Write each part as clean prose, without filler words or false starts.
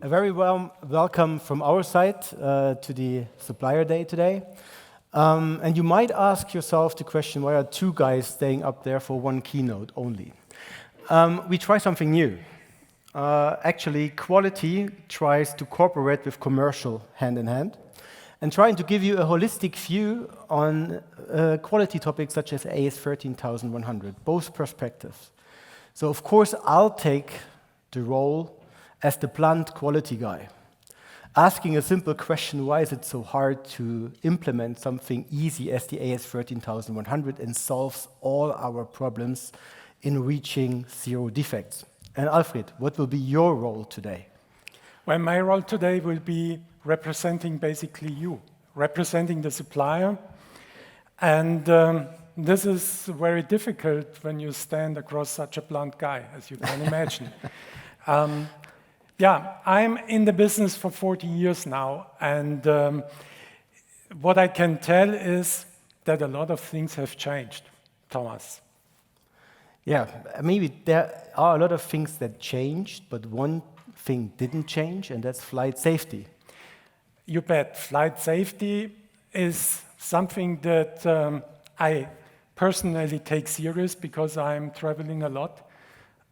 A very warm welcome from our side to the Supplier Day today. And you might ask yourself the question, why are two guys staying up there for one keynote only? We try something new. Actually, quality tries to cooperate with commercial hand in hand and trying to give you a holistic view on quality topics such as AS 13100, both perspectives. So, of course, I'll take the role as the blunt quality guy, asking a simple question, why is it so hard to implement something easy as the AS 13100 and solves all our problems in reaching zero defects? And Alfred, what will be your role today? Well, my role today will be representing basically you, representing the supplier. And this is very difficult when you stand across such a blunt guy, as you can imagine. Yeah, I'm in the business for 40 years now, and what I can tell is that a lot of things have changed, Thomas. Yeah, maybe there are a lot of things that changed, but one thing didn't change, and that's flight safety. You bet. Flight safety is something that I personally take serious because I'm traveling a lot.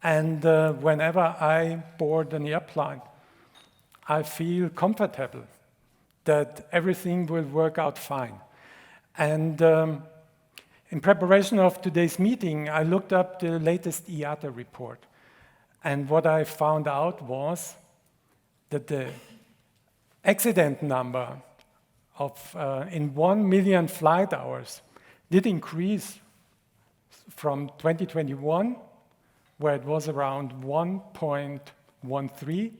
And whenever I board an airplane, I feel comfortable that everything will work out fine. And in preparation of today's meeting, I looked up the latest IATA report. And what I found out was that the accident number of in 1 million flight hours did increase from 2021, where it was around 1.13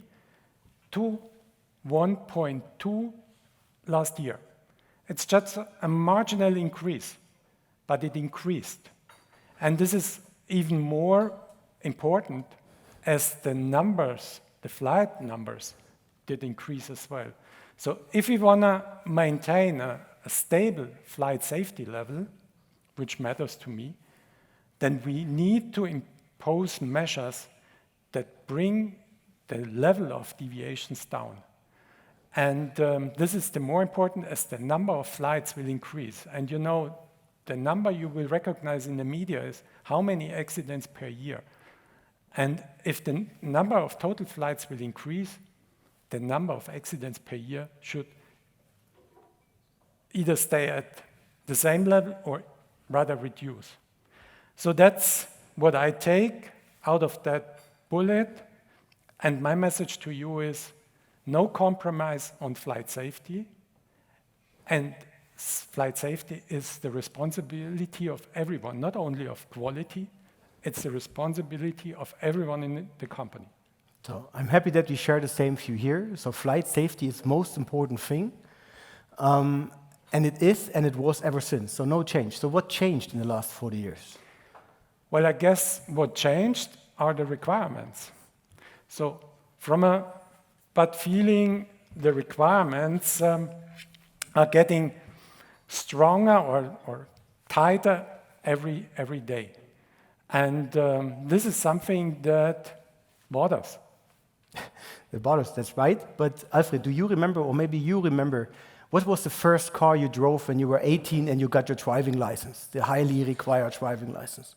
to 1.2 last year. It's just a marginal increase, but it increased. And this is even more important as the numbers, the flight numbers, did increase as well. So if we want to maintain a stable flight safety level, which matters to me, then we need to impose measures that bring the level of deviations down. And this is the more important as the number of flights will increase. And you know, the number you will recognize in the media is how many accidents per year. And if the number of total flights will increase, the number of accidents per year should either stay at the same level or rather reduce. So that's what I take out of that bullet, and my message to you is no compromise on flight safety, and flight safety is the responsibility of everyone, not only of quality, it's the responsibility of everyone in the company. So I'm happy that we share the same view here. So flight safety is the most important thing, and it is, and it was ever since, so no change. So what changed in the last 40 years? Well, I guess what changed are the requirements. So from a gut feeling, the requirements are getting stronger or tighter every day. And this is something that bothers. It bothers, that's right. But Alfred, do you remember, or maybe you remember, what was the first car you drove when you were 18 and you got your driving license, the highly required driving license?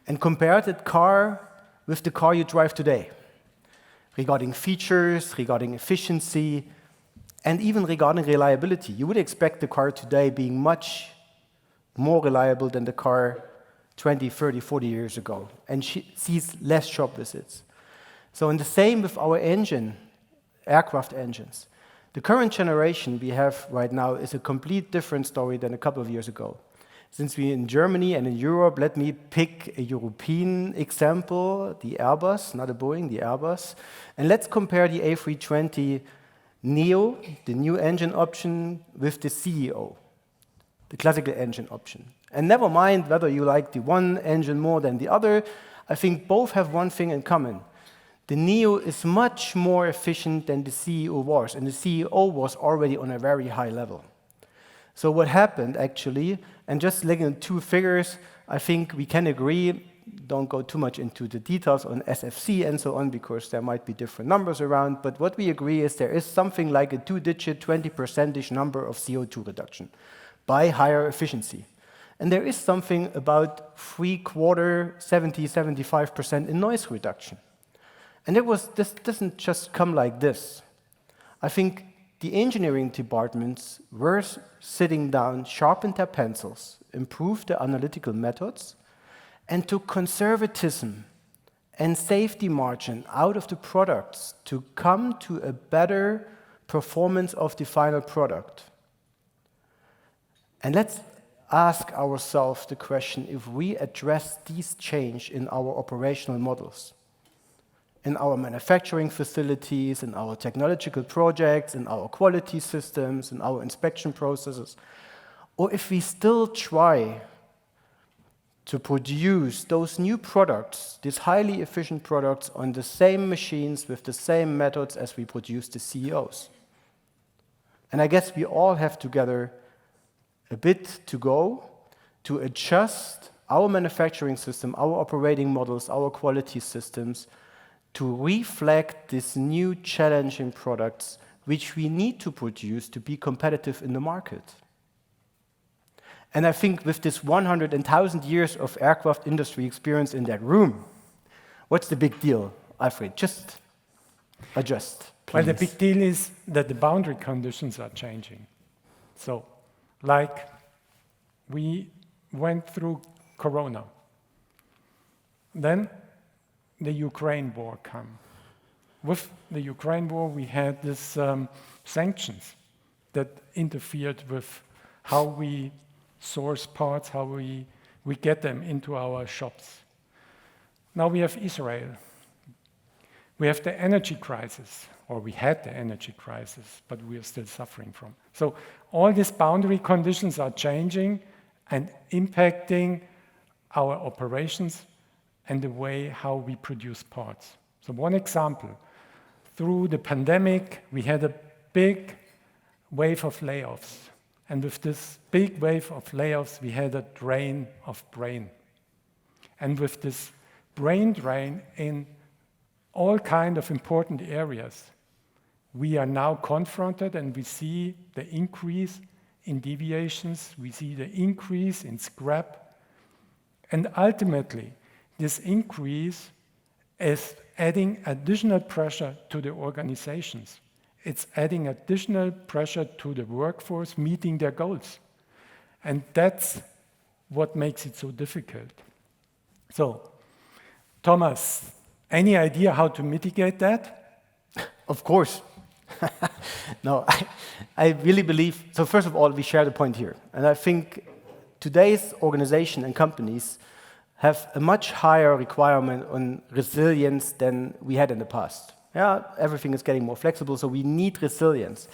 And compare that car with the car you drive today, regarding features, regarding efficiency, and even regarding reliability. You would expect the car today being much more reliable than the car 20, 30, 40 years ago, and sees less shop visits. So in the same with our engine, aircraft engines. The current generation we have right now is a complete different story than a couple of years ago. Since we're in Germany and in Europe, let me pick a European example, the Airbus, not a Boeing, the Airbus. And let's compare the A320neo, the new engine option, with the CEO, the classical engine option. And never mind whether you like the one engine more than the other, I think both have one thing in common. The neo is much more efficient than the CEO was, and the CEO was already on a very high level. So what happened actually, and just looking at two figures, I think we can agree don't go too much into the details on SFC and so on, because there might be different numbers around, but what we agree is there is something like a 2-digit 20% number of CO2 reduction by higher efficiency. And there is something about 3/4, 70-75% in noise reduction. And this doesn't just come like this. I think the engineering departments were sitting down, sharpened their pencils, improved their analytical methods, and took conservatism and safety margin out of the products to come to a better performance of the final product. And let's ask ourselves the question, if we address these change in our operational models, in our manufacturing facilities, in our technological projects, in our quality systems, in our inspection processes, or if we still try to produce those new products, these highly efficient products, on the same machines with the same methods as we produce the CEOs. And I guess we all have together a bit to go to adjust our manufacturing system, our operating models, our quality systems, to reflect this new challenging products which we need to produce to be competitive in the market. And I think with this 100,000 years of aircraft industry experience in that room, what's the big deal, Alfred? Just adjust, please. Well, the big deal is that the boundary conditions are changing. So, like we went through Corona. Then the Ukraine war came. With the Ukraine war, we had these sanctions that interfered with how we source parts, how we get them into our shops. Now we have Israel. We have the energy crisis, or we had the energy crisis, but we are still suffering from. So all these boundary conditions are changing and impacting our operations and the way how we produce parts. So one example, through the pandemic, we had a big wave of layoffs. And with this big wave of layoffs, we had a drain of brain. And with this brain drain in all kinds of important areas, we are now confronted and we see the increase in deviations, we see the increase in scrap, and ultimately, this increase is adding additional pressure to the organizations. It's adding additional pressure to the workforce meeting their goals. And that's what makes it so difficult. So, Thomas, any idea how to mitigate that? Of course. No, I really believe, so first of all, we share the point here. And I think today's organization and companies have a much higher requirement on resilience than we had in the past. Yeah, everything is getting more flexible, so we need resilience.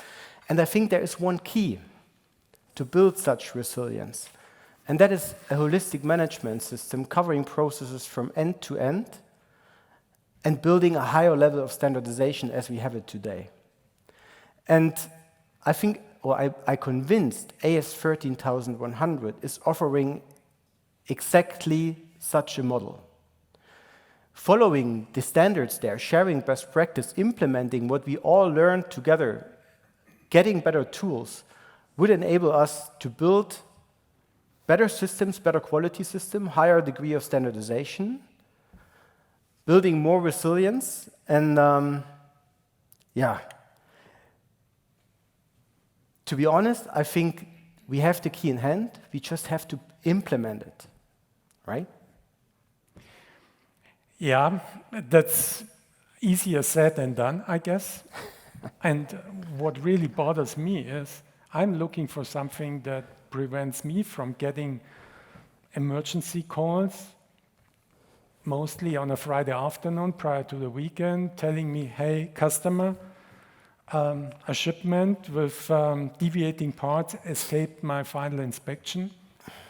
And I think there is one key to build such resilience, and that is a holistic management system covering processes from end to end and building a higher level of standardization as we have it today. And I think, or I convinced AS 13100 is offering exactly such a model. Following the standards there, sharing best practice, implementing what we all learned together, getting better tools, would enable us to build better systems, better quality system, higher degree of standardization, building more resilience, and to be honest, I think we have the key in hand, we just have to implement it, right? Yeah, that's easier said than done, I guess. And what really bothers me is I'm looking for something that prevents me from getting emergency calls, mostly on a Friday afternoon prior to the weekend, telling me, hey, customer, a shipment with deviating parts escaped my final inspection,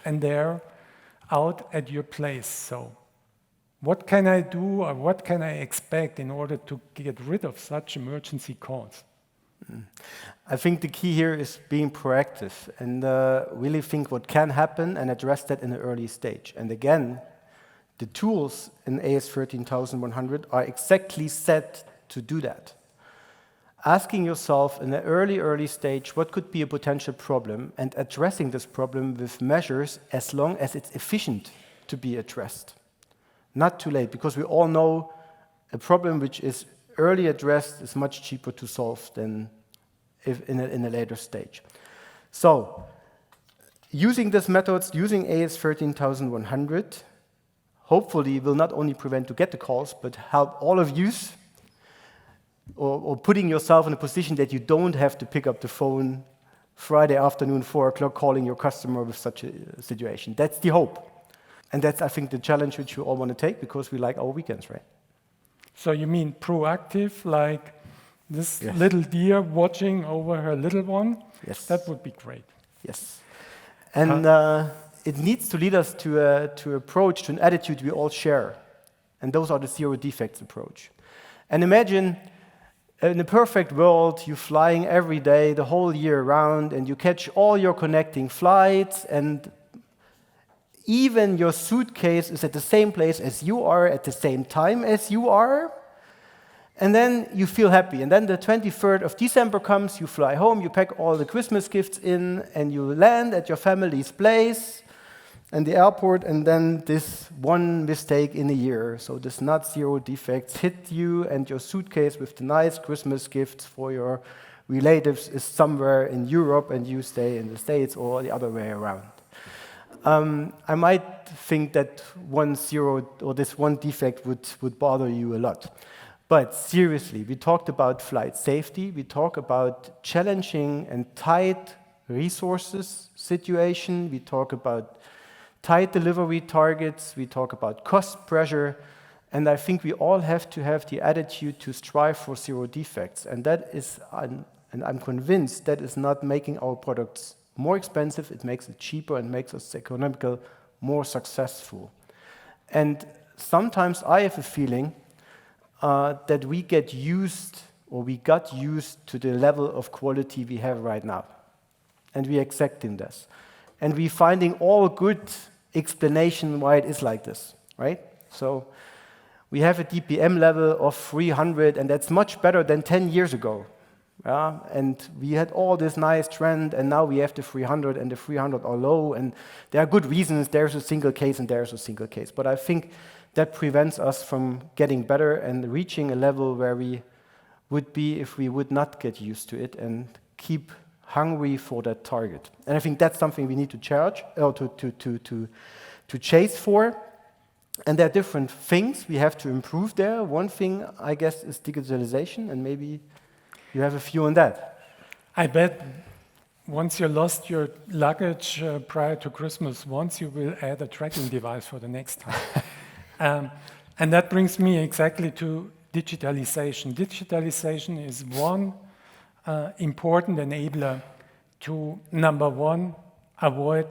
and they're out at your place. So what can I do or what can I expect in order to get rid of such emergency calls? I think the key here is being proactive and really think what can happen and address that in an early stage. And again, the tools in AS 13100 are exactly set to do that. Asking yourself in an early stage what could be a potential problem and addressing this problem with measures as long as it's efficient to be addressed. Not too late, because we all know a problem which is early addressed is much cheaper to solve than if in a later stage. So, using these methods, using AS 13100, hopefully will not only prevent to get the calls, but help all of you, or putting yourself in a position that you don't have to pick up the phone Friday afternoon, 4 o'clock, calling your customer with such a situation. That's the hope. And that's, I think, the challenge which we all want to take, because we like our weekends, right? So you mean proactive, like this little deer watching over her little one? Yes. That would be great. Yes. And it needs to lead us to an approach, to an attitude we all share. And those are the zero defects approach. And imagine, in a perfect world, you're flying every day, the whole year round, and you catch all your connecting flights, and even your suitcase is at the same place as you are, at the same time as you are, and then you feel happy. And then the 23rd of December comes, you fly home, you pack all the Christmas gifts in, and you land at your family's place and the airport, and then this one mistake in a year, so this not zero defects, hit you, and your suitcase with the nice Christmas gifts for your relatives is somewhere in Europe, and you stay in the States, or the other way around. I might think that one zero, or this one defect would bother you a lot. But seriously, we talked about flight safety, we talk about challenging and tight resources situation, we talk about tight delivery targets, we talk about cost pressure, and I think we all have to have the attitude to strive for zero defects. And that is, and I'm convinced, that is not making our products more expensive, it makes it cheaper and makes us economical, more successful. And sometimes I have a feeling that we get used, or we got used to the level of quality we have right now. And we're accepting this. And we're finding all good explanation why it is like this, right? So we have a DPM level of 300, and that's much better than 10 years ago. And we had all this nice trend, and now we have the 300, and the 300 are low, and there are good reasons. There's a single case, and there's a single case. But I think that prevents us from getting better and reaching a level where we would be if we would not get used to it and keep hungry for that target. And I think that's something we need to charge, or to chase for. And there are different things we have to improve there. One thing, I guess, is digitalization, and maybe you have a few on that. I bet once you lost your luggage prior to Christmas, once you will add a tracking device for the next time. And that brings me exactly to digitalization. Digitalization is one important enabler to, number one, avoid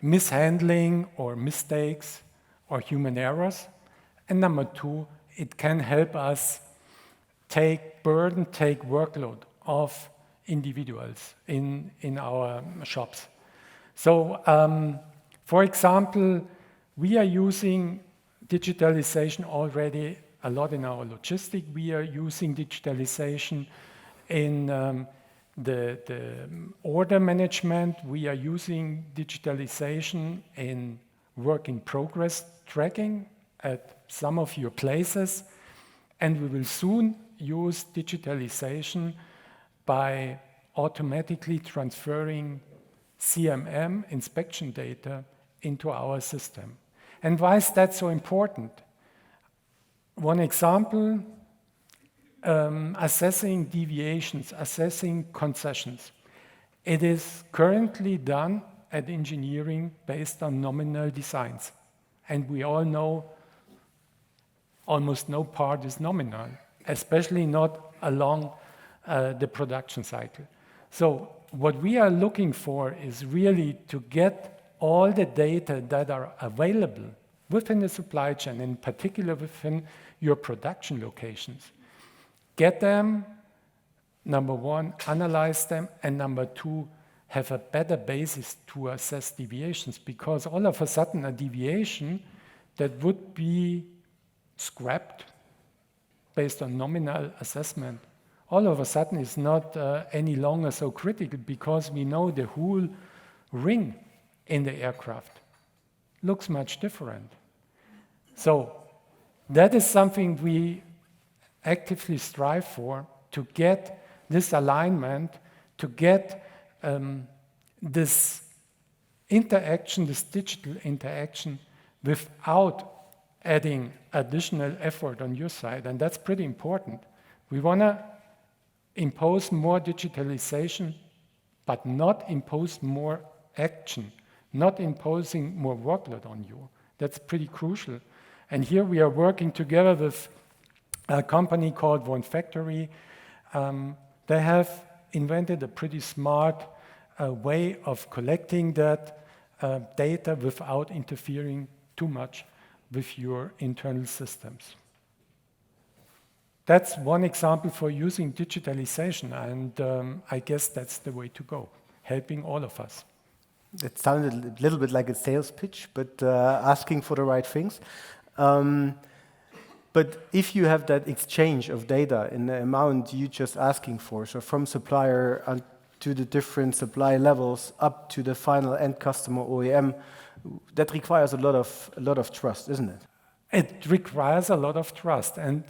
mishandling or mistakes or human errors. And number two, it can help us take burden, take workload of individuals in our shops. So, for example, we are using digitalization already a lot in our logistics. We are using digitalization in the order management. We are using digitalization in work in progress tracking at some of your places. And we will soon use digitalization by automatically transferring CMM inspection data into our system. And why is that so important? One example, assessing deviations, assessing concessions. It is currently done at engineering based on nominal designs. And we all know almost no part is nominal, especially not along the production cycle. So what we are looking for is really to get all the data that are available within the supply chain, in particular within your production locations. Get them, number one, analyze them, and number two, have a better basis to assess deviations, because all of a sudden a deviation that would be scrapped based on nominal assessment, all of a sudden is not any longer so critical, because we know the whole ring in the aircraft looks much different. So that is something we actively strive for, to get this alignment, to get this interaction, this digital interaction, without adding additional effort on your side, and that's pretty important. We want to impose more digitalization, but not impose more action, not imposing more workload on you. That's pretty crucial. And here we are working together with a company called One Factory. They have invented a pretty smart way of collecting that data without interfering too much with your internal systems. That's one example for using digitalization, and I guess that's the way to go, helping all of us. It sounded a little bit like a sales pitch, but asking for the right things. But if you have that exchange of data in the amount you're just asking for, so from supplier to the different supply levels up to the final end customer OEM, that requires a lot of trust, isn't it? It requires a lot of trust, and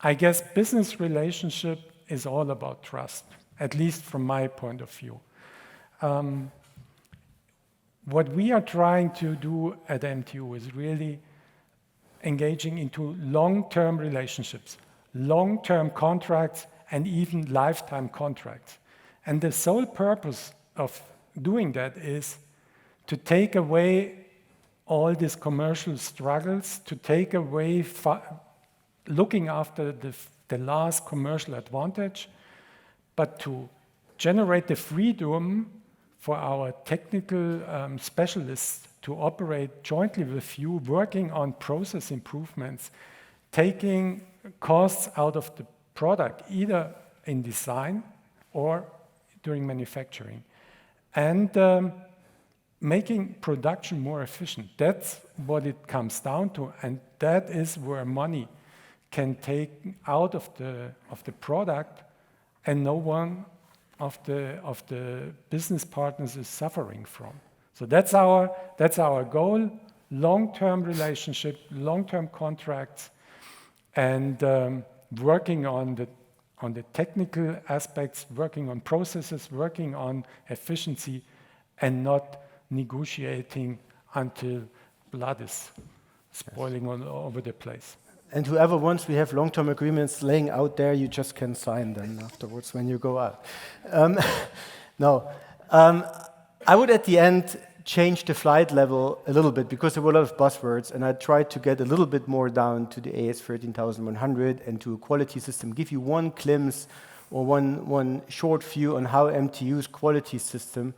I guess business relationship is all about trust, at least from my point of view. What we are trying to do at MTU is really engaging into long-term relationships, long-term contracts, and even lifetime contracts. And the sole purpose of doing that is to take away all these commercial struggles, to take away looking after the last commercial advantage, but to generate the freedom for our technical specialists to operate jointly with you, working on process improvements, taking costs out of the product, either in design or during manufacturing, and making production more efficient. That's what it comes down to, and that is where money can take out of the product, and no one of the business partners is suffering from. So that's our goal: long-term relationship, long-term contracts, and working on the technical aspects, working on processes, working on efficiency, and not negotiating until blood is spoiling all over the place. And whoever wants, we have long-term agreements laying out there. You just can sign them afterwards when you go out. I would at the end change the flight level a little bit, because there were a lot of buzzwords, and I tried to get a little bit more down to the AS 13100 and to a quality system. Give you one glimpse or one short view on how MTU's quality system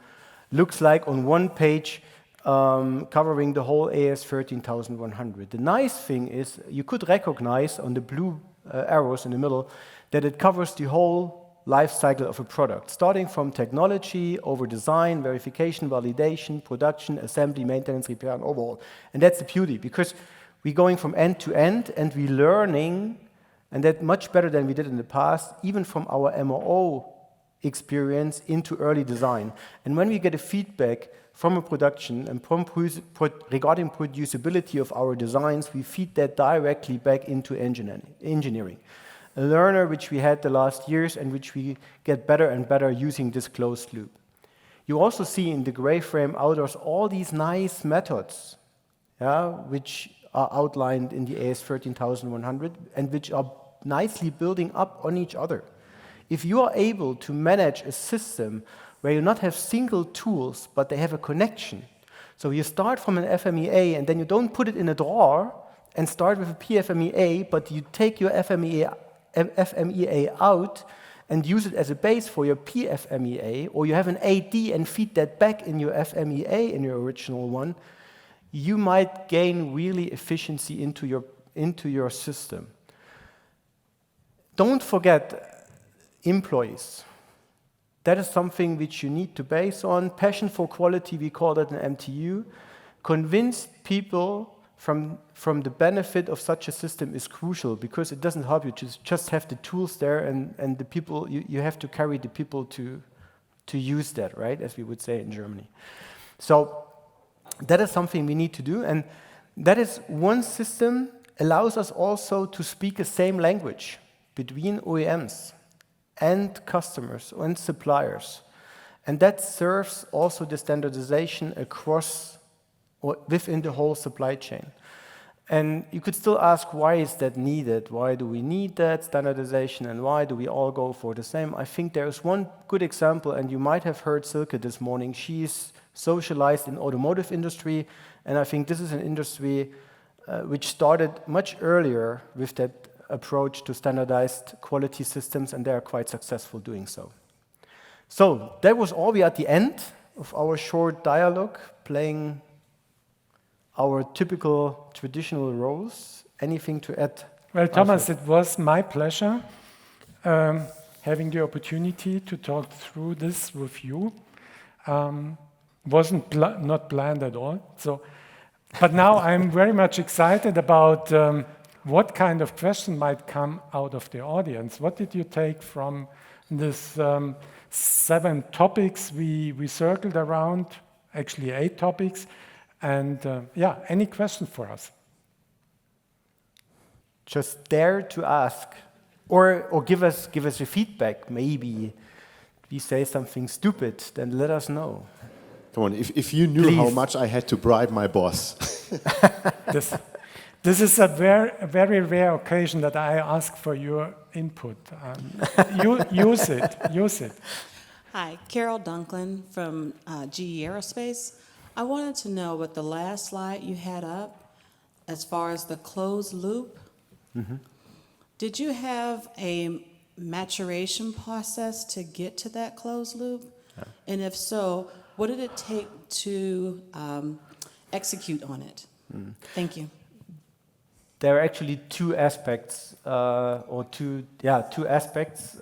looks like on one page, covering the whole AS 13100. The nice thing is you could recognize on the blue arrows in the middle that it covers the whole life cycle of a product, starting from technology over design, verification, validation, production, assembly, maintenance, repair, and overhaul. And that's the beauty, because we're going from end to end, and we're learning, and that much better than we did in the past, even from our MRO experience into early design. And when we get a feedback from a production and regarding producibility of our designs, we feed that directly back into engineering. A learner which we had the last years and which we get better and better using this closed loop. You also see in the gray frame outdoors all these nice methods, which are outlined in the AS 13100 and which are nicely building up on each other. If you are able to manage a system where you not have single tools, but they have a connection, so you start from an FMEA and then you don't put it in a drawer and start with a PFMEA, but you take your FMEA out and use it as a base for your PFMEA, or you have an AD and feed that back in your FMEA, in your original one, you might gain really efficiency into your system. Don't forget employees. That is something which you need to base on. Passion for quality, we call that an MTU. Convince people from the benefit of such a system is crucial, because it doesn't help you to just have the tools there and the people, you have to carry the people to use that, right, as we would say in Germany. So that is something we need to do, and that is one system allows us also to speak the same language between OEMs and customers and suppliers. And that serves also the standardization across or within the whole supply chain. And you could still ask, why is that needed? Why do we need that standardization, and why do we all go for the same? I think there is one good example, and you might have heard Silke this morning. She's socialized in automotive industry, and I think this is an industry which started much earlier with that approach to standardized quality systems, and they are quite successful doing so. So that was all. We are at the end of our short dialogue, playing our typical traditional roles. Anything to add? Well, Thomas, it was my pleasure having the opportunity to talk through this with you. Wasn't not planned at all. So, but now I'm very much excited about what kind of question might come out of the audience. What did you take from this 7 topics we circled around? Actually 8 topics. And yeah, any question for us? Just dare to ask, or give us your feedback. Maybe we say something stupid, then let us know. Come on, if you knew how much I had to bribe my boss. This is a very rare occasion that I ask for your input. Use it. Hi, Carol Dunklin from GE Aerospace. I wanted to know what the last slide you had up, as far as the closed loop. Mm-hmm. Did you have a maturation process to get to that closed loop? Yeah. And if so, what did it take to execute on it? Mm. Thank you. There are actually 2 aspects, two aspects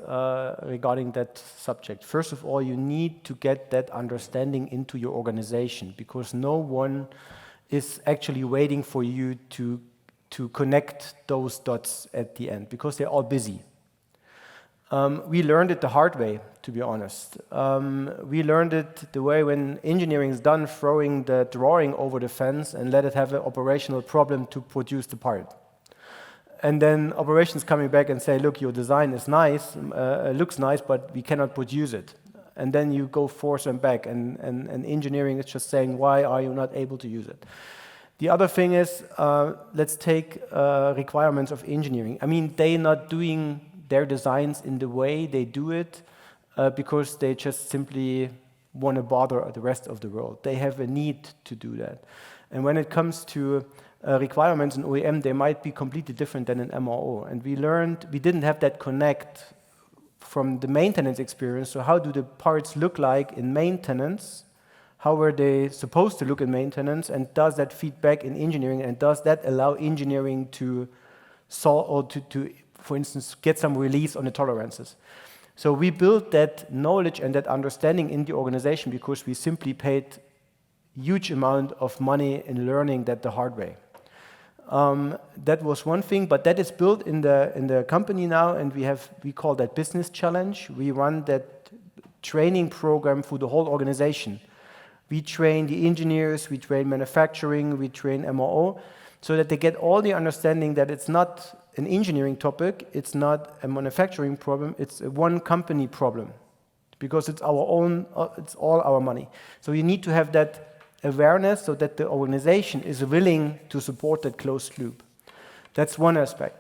regarding that subject. First of all, you need to get that understanding into your organization, because no one is actually waiting for you to connect those dots at the end, because they're all busy. We learned it the hard way, to be honest. We learned it the way when engineering is done, throwing the drawing over the fence and let it have an operational problem to produce the part. And then operations coming back and say, look, your design is nice, looks nice, but we cannot produce it. And then you go force them back, and engineering is just saying, why are you not able to use it? The other thing is, let's take requirements of engineering. I mean, they're not doing their designs in the way they do it because they just simply want to bother the rest of the world. They have a need to do that. And when it comes to requirements in OEM, they might be completely different than in MRO. And we learned we didn't have that connect from the maintenance experience. So how do the parts look like in maintenance? How were they supposed to look in maintenance? And does that feed back in engineering? And does that allow engineering to solve or to for instance, get some release on the tolerances? So we built that knowledge and that understanding in the organization because we simply paid huge amount of money in learning that the hard way. That was one thing, but that is built in the company now, and we call that business challenge. We run that training program for the whole organization. We train the engineers, we train manufacturing, we train MRO, so that they get all the understanding that it's not an engineering topic, it's not a manufacturing problem, it's a one company problem, because it's our own, it's all our money. So you need to have that awareness so that the organization is willing to support that closed loop. That's one aspect.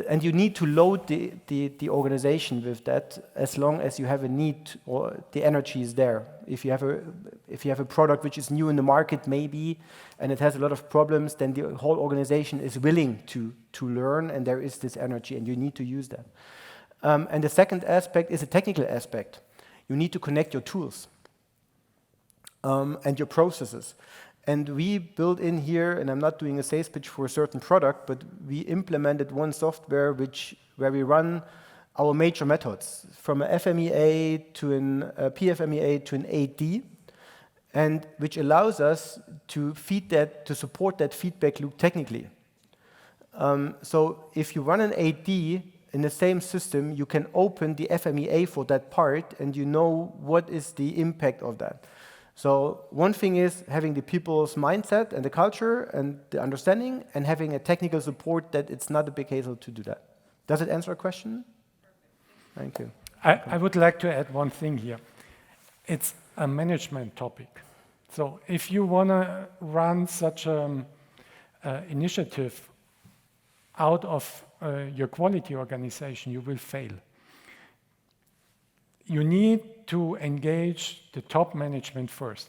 And you need to load the organization with that as long as you have a need or the energy is there. If you have a product which is new in the market maybe and it has a lot of problems, then the whole organization is willing to learn, and there is this energy and you need to use that. And the second aspect is a technical aspect. You need to connect your tools and your processes. And we built in here, and I'm not doing a sales pitch for a certain product, but we implemented one software where we run our major methods, from a FMEA to a PFMEA to an 8D, and which allows us to support that feedback loop technically. So if you run an 8D in the same system, you can open the FMEA for that part, and you know what is the impact of that. So one thing is having the people's mindset and the culture and the understanding, and having a technical support that it's not a big hassle to do that. Does it answer a question? Thank you. I would like to add one thing here. It's a management topic. So if you want to run such an initiative out of your quality organization, you will fail. You need to engage the top management first.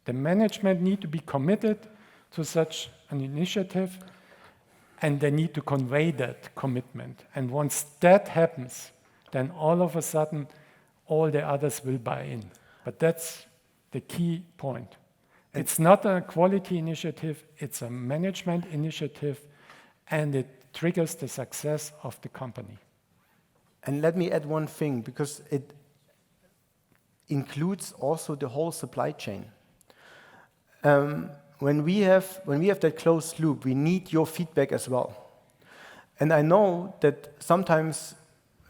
The management need to be committed to such an initiative, and they need to convey that commitment. And once that happens, then all of a sudden, all the others will buy in. But that's the key point. It's not a quality initiative, it's a management initiative, and it triggers the success of the company. And let me add one thing, because it includes also the whole supply chain. When we have that closed loop, we need your feedback as well. And I know that sometimes,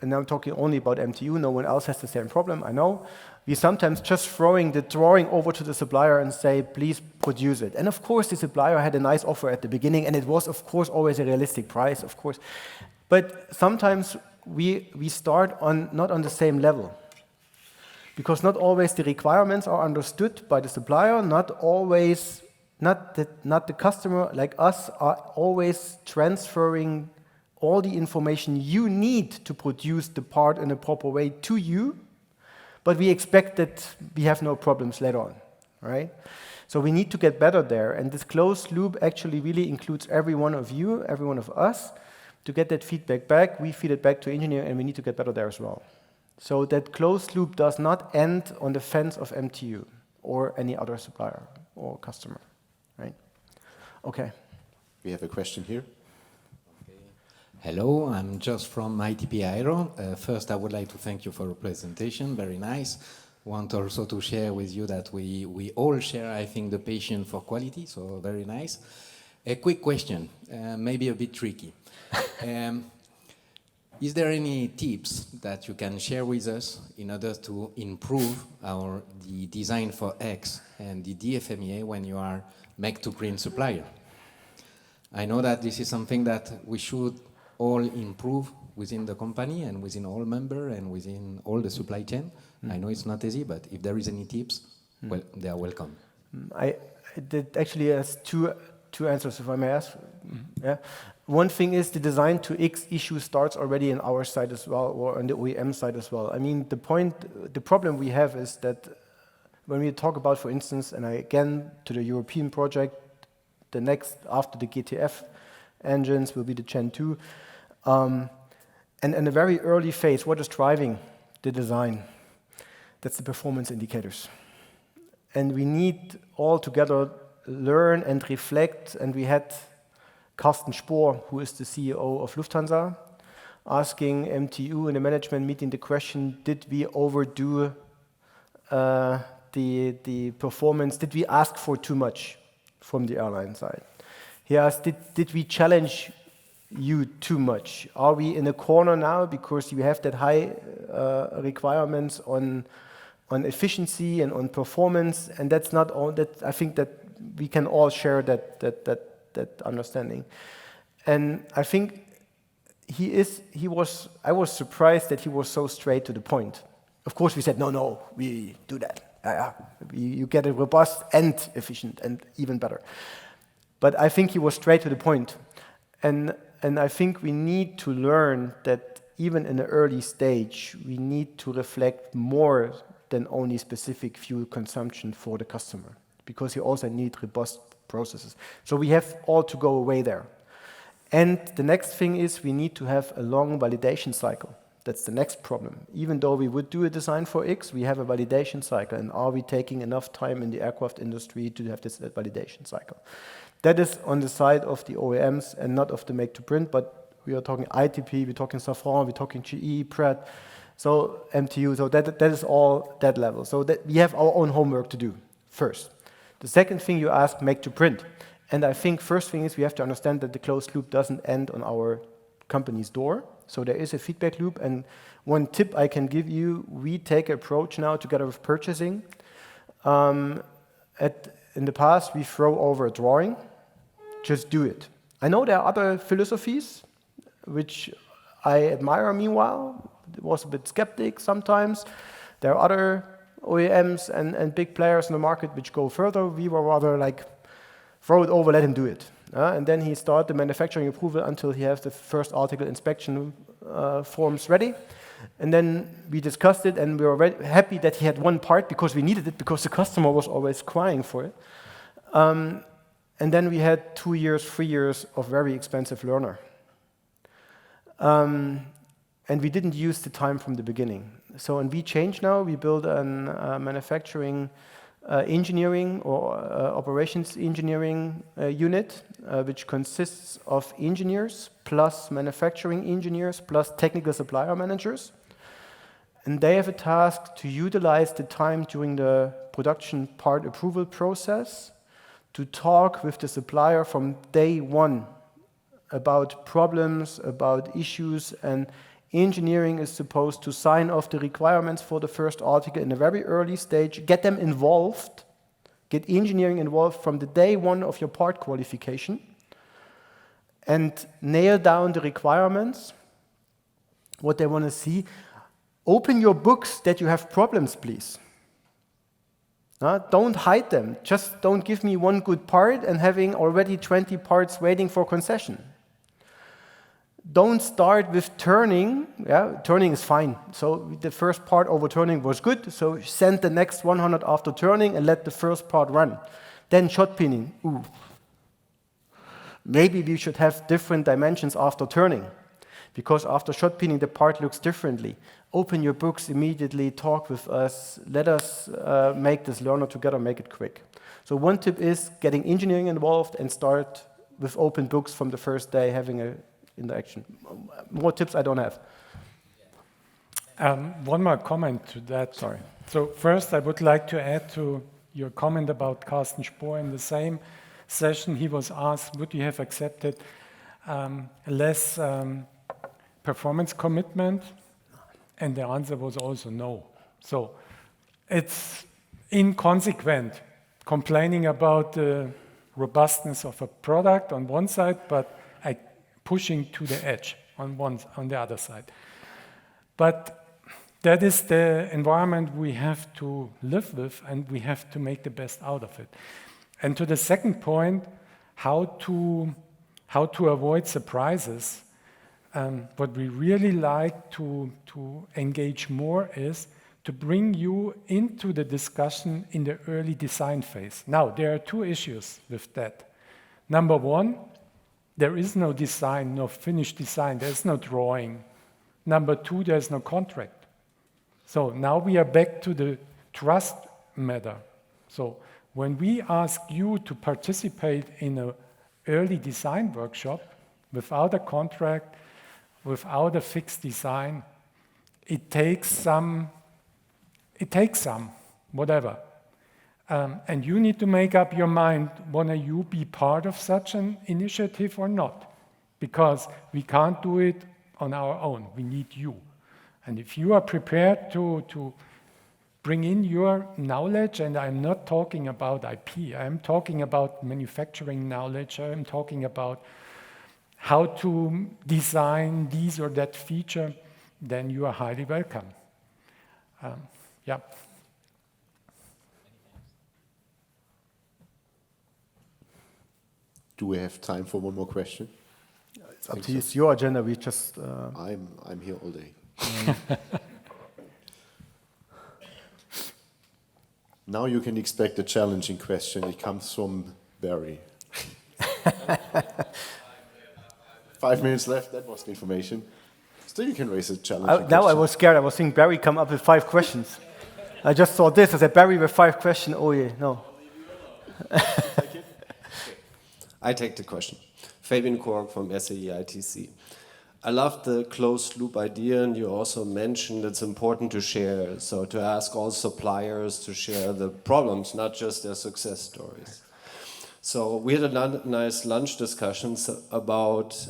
and I'm talking only about MTU, no one else has the same problem, I know, we sometimes just throwing the drawing over to the supplier and say, please produce it. And of course, the supplier had a nice offer at the beginning, and it was, of course, always a realistic price, of course. But sometimes we start not on the same level, because not always the requirements are understood by the supplier, not the customer like us are always transferring all the information you need to produce the part in a proper way to you, but we expect that we have no problems later on, right? So we need to get better there, and this closed loop actually really includes every one of you, every one of us, to get that feedback back. We feed it back to engineer, and we need to get better there as well. So that closed loop does not end on the fence of MTU or any other supplier or customer, right? Okay. We have a question here. Hello, I'm just from ITP Aero. First, I would like to thank you for your presentation, very nice. Want also to share with you that we all share, I think, the passion for quality, so very nice. A quick question, maybe a bit tricky. Is there any tips that you can share with us in order to improve the design for X and the DFMEA when you are make-to-print supplier? I know that this is something that we should all improve within the company and within all members and within all the supply chain. I know it's not easy, but if there is any tips, well, they are welcome. I did actually has two answers, if I may ask. Yeah. One thing is the design to X issue starts already on our side as well, or on the OEM side as well. I mean, the problem we have is that when we talk about, for instance, and again to the European project, the next after the GTF engines will be the Gen 2. And in a very early phase, what is driving the design? That's the performance indicators. And we need all together learn and reflect, and we had Carsten Spohr, who is the CEO of Lufthansa, asking MTU in the management meeting the question, did we overdo the performance? Did we ask for too much from the airline side? He asked, did we challenge you too much? Are we in a corner now because you have that high requirements on efficiency and on performance? And that's not all that. I think that we can all share that understanding. And I think I was surprised that he was so straight to the point. Of course, we said, no, we do that. You get it robust and efficient and even better. But I think he was straight to the point. And I think we need to learn that even in the early stage, we need to reflect more than only specific fuel consumption for the customer, because you also need robust processes. So we have all to go away there. And the next thing is we need to have a long validation cycle. That's the next problem. Even though we would do a design for X, we have a validation cycle. And are we taking enough time in the aircraft industry to have this validation cycle? That is on the side of the OEMs and not of the make-to-print, but we are talking ITP, we're talking Safran, we're talking GE, Pratt, so MTU, so that is all that level. So that we have our own homework to do first. The second thing you ask, make to print. And I think first thing is we have to understand that the closed loop doesn't end on our company's door. So there is a feedback loop. And one tip I can give you, we take an approach now together with purchasing. In the past, we throw over a drawing, just do it. I know there are other philosophies, which I admire meanwhile. I was a bit skeptic sometimes. There are other OEMs and big players in the market which go further. We were rather like, throw it over, let him do it. And then he started the manufacturing approval until he has the first article inspection forms ready. And then we discussed it, and we were happy that he had one part because we needed it, because the customer was always crying for it. And then we had 2 years, 3 years of very expensive learner. And we didn't use the time from the beginning. So, and we changed now. We build a manufacturing engineering or operations engineering unit, which consists of engineers plus manufacturing engineers plus technical supplier managers. And they have a task to utilize the time during the production part approval process to talk with the supplier from day one about problems, about issues, and engineering is supposed to sign off the requirements for the first article in a very early stage, get them involved, get engineering involved from the day one of your part qualification, and nail down the requirements, what they want to see. Open your books that you have problems, please. Don't hide them. Just don't give me one good part and having already 20 parts waiting for concession. Don't start with turning. Yeah, turning is fine. So the first part over turning was good. So send the next 100 after turning and let the first part run. Then shot pinning. Ooh. Maybe we should have different dimensions after turning, because after shot pinning the part looks differently. Open your books immediately. Talk with us. Let us make this learner together. Make it quick. So one tip is getting engineering involved and start with open books from the first day, having a interaction. More tips I don't have. One more comment to that. Sorry. So first, I would like to add to your comment about Carsten Spohr. In the same session, he was asked, would you have accepted less performance commitment? And the answer was also no. So it's inconsequent complaining about the robustness of a product on one side, but pushing to the edge on the other side. But that is the environment we have to live with, and we have to make the best out of it. And to the second point, how to avoid surprises. What we really like to engage more is to bring you into the discussion in the early design phase. Now, there are two issues with that. Number one, there is no design, no finished design. There's no drawing. Number two, there's no contract. So now we are back to the trust matter. So when we ask you to participate in an early design workshop without a contract, without a fixed design, it takes some, whatever. And you need to make up your mind, want you be part of such an initiative or not? Because we can't do it on our own. We need you. And if you are prepared to bring in your knowledge, and I'm not talking about IP, I'm talking about manufacturing knowledge, I'm talking about how to design this or that feature, then you are highly welcome. Yeah. Do we have time for one more question? It's up to you. It's your agenda. We just. I'm here all day. Now you can expect a challenging question. It comes from Barry. 5 minutes left. That was the information. Still, you can raise a challenging question. Now I was scared. I was thinking Barry come up with 5 questions. I just saw this. I said Barry with 5 questions. Oh yeah, no. I take the question. Fabian Kork from SAE ITC. I love the closed loop idea, and you also mentioned it's important to share, so to ask all suppliers to share the problems, not just their success stories. So we had a nice lunch discussions about,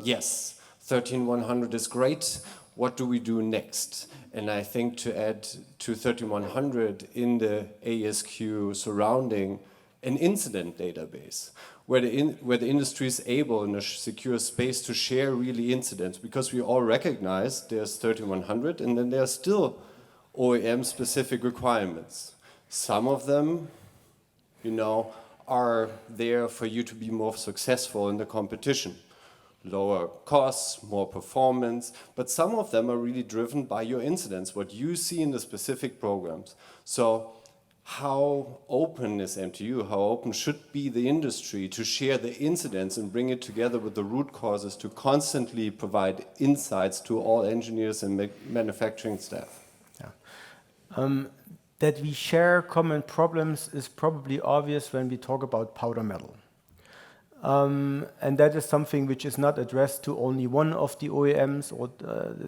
yes, 13100 is great, what do we do next? And I think to add to 13100 in the AESQ surrounding an incident database, where the industry is able in a secure space to share really incidents, because we all recognize there's 3100 and then there are still OEM specific requirements. Some of them, you know, are there for you to be more successful in the competition. Lower costs, more performance, but some of them are really driven by your incidents, what you see in the specific programs. So how open is MTU, how open should be the industry to share the incidents and bring it together with the root causes to constantly provide insights to all engineers and manufacturing staff? Yeah. That we share common problems is probably obvious when we talk about powder metal. And that is something which is not addressed to only one of the OEMs, or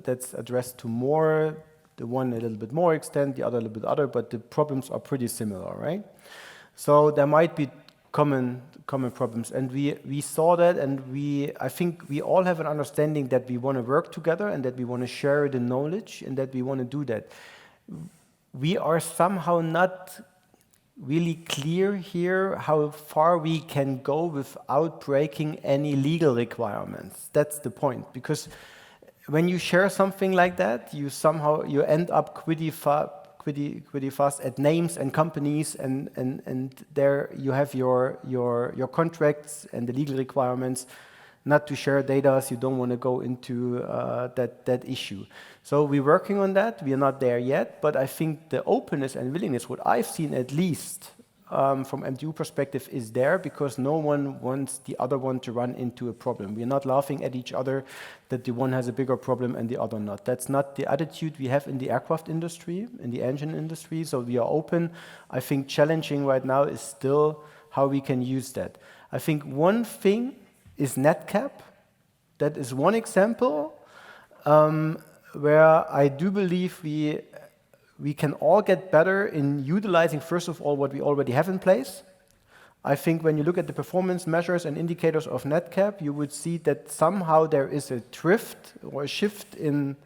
that's addressed to more, the one a little bit more extent, the other a little bit other, but the problems are pretty similar, right? So there might be common problems, and we saw that, and I think we all have an understanding that we want to work together and that we want to share the knowledge and that we want to do that. We are somehow not really clear here how far we can go without breaking any legal requirements. That's the point, because when you share something like that, you end up pretty fast at names and companies, and there you have your contracts and the legal requirements not to share data, so you don't want to go into that issue. So we're working on that. We are not there yet, but I think the openness and willingness, what I've seen at least from MTU perspective, is there, because no one wants the other one to run into a problem. We're not laughing at each other that the one has a bigger problem and the other not. That's not the attitude we have in the aircraft industry, in the engine industry, so we are open. I think challenging right now is still how we can use that. I think one thing is NetCap. That is one example where I do believe we can all get better in utilizing, first of all, what we already have in place. I think when you look at the performance measures and indicators of NetCap, you would see that somehow there is a drift or a shift in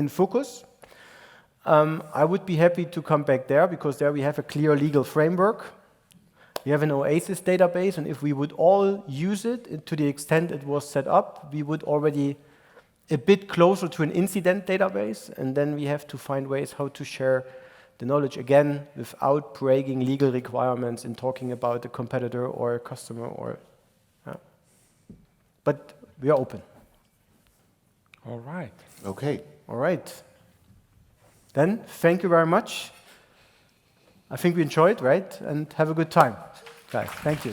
focus. I would be happy to come back there, because there we have a clear legal framework. We have an OASIS database, and if we would all use it to the extent it was set up, we would already a bit closer to an incident database, and then we have to find ways how to share the knowledge again without breaking legal requirements in talking about a competitor or a customer or. But we are open. All right. Okay. All right. Then thank you very much. I think we enjoyed, right? And have a good time. Guys, thank you.